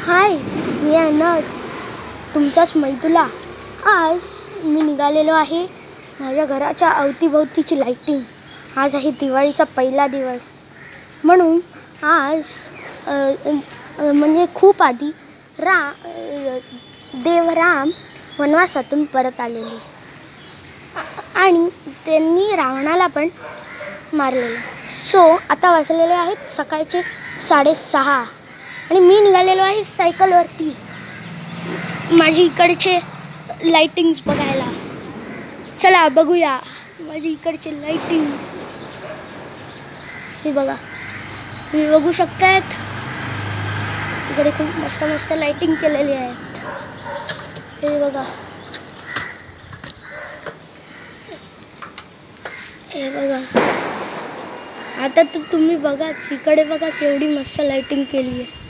हाय, मी अनद, तुमचाच मैतुला. आज मी निघालेलो आहे माझ्या घराच्या अवतीभोवतीची लाईटिंग. आज आहे दिवाळीचा पहिला दिवस, म्हणून आज म्हणजे खूप आधी देव राम वनवासातून परत आलेले आणि त्यांनी रावणाला पण मारलेलं. सो आता वाजलेले आहेत सकाळचे 6:30 आणि मी निघालेलो आहे सायकलवरती माझी इकडचे लाइटिंग्स बघायला. चला बघूया माझी इकडचे लाइटिंग. हे बघा, तुम्ही बघू शकतात इकडे खूप मस्त मस्त लाइटिंग केलेली आहेत. हे बघा, हे बघा. आता तुम्ही बघाच, इकडे बघा केवढी मस्त लाइटिंग केली आहे.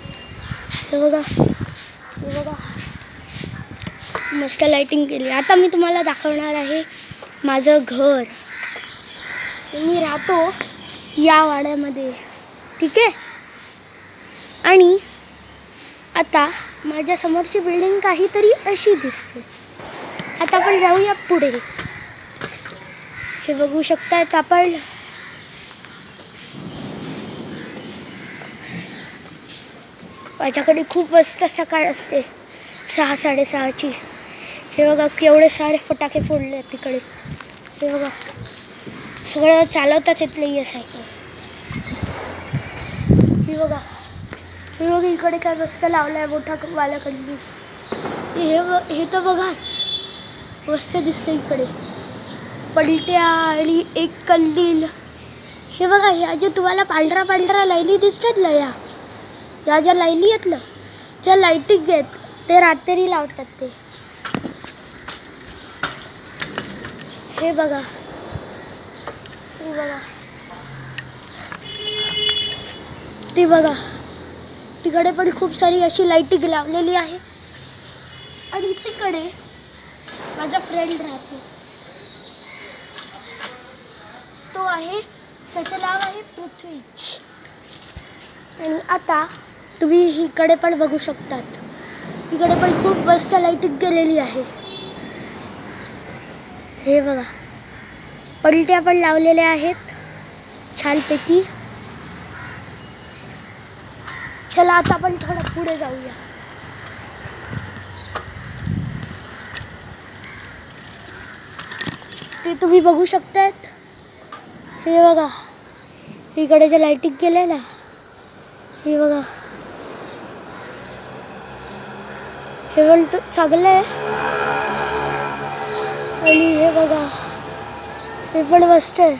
हे बघा, हे बघा, मस्त लाइटिंग केली. आता मी तुम्हाला दाखवणार आहे माझं घर. मी राहतो या वाड्यामध्ये, ठीक आहे. आणि आता माझ्या समोरची बिल्डिंग काहीतरी अशी दिसते. आता आपण जाऊया पुढे. हे बघू शकतात आपण, माझ्याकडे खूप मस्त सकाळ असते 6-6:30ची. हे बघा केवढे सारे फटाके फोडले तिकडे. हे बघा, सगळं चालवताच येतलं ही सायकल. हे बघा, हे बघा इकडे काय मस्त लावलाय मोठा वाल्याकडली. हे तर बघाच मस्त दिसतं इकडे, पलट्या आणि एक कंदील. हे बघा, ह्या जे तुम्हाला पांढरा पांढरा लाईनी दिसतात ना, या ज्या लाईनी आहेत ना, ज्या लाईटिंग आहेत ते रात्री लावतात ते. हे बघा, हे बघा, ती बघा, तिकडे पण खूप सारी अशी लाईटिंग लावलेली आहे. आणि तिकडे माझा फ्रेंड राहतो, तो आहे, त्याचं नाव आहे पृथ्वीज. आणि आता तुम्ही इकडे पण बघू शकतात, इकडे पण खूप मस्त लाईटिंग केलेली आहे. हे बघा, पलट्या पण लावलेल्या आहेत छानपैकी. चला आता आपण थोडं पुढे जाऊया. ते तुम्ही बघू शकतात. हे बघा, इकडे जे लाईटिंग केलंय ना, हे बघा, हे पण चांगलं आहे. आणि हे बघा, हे पण मस्त आहे.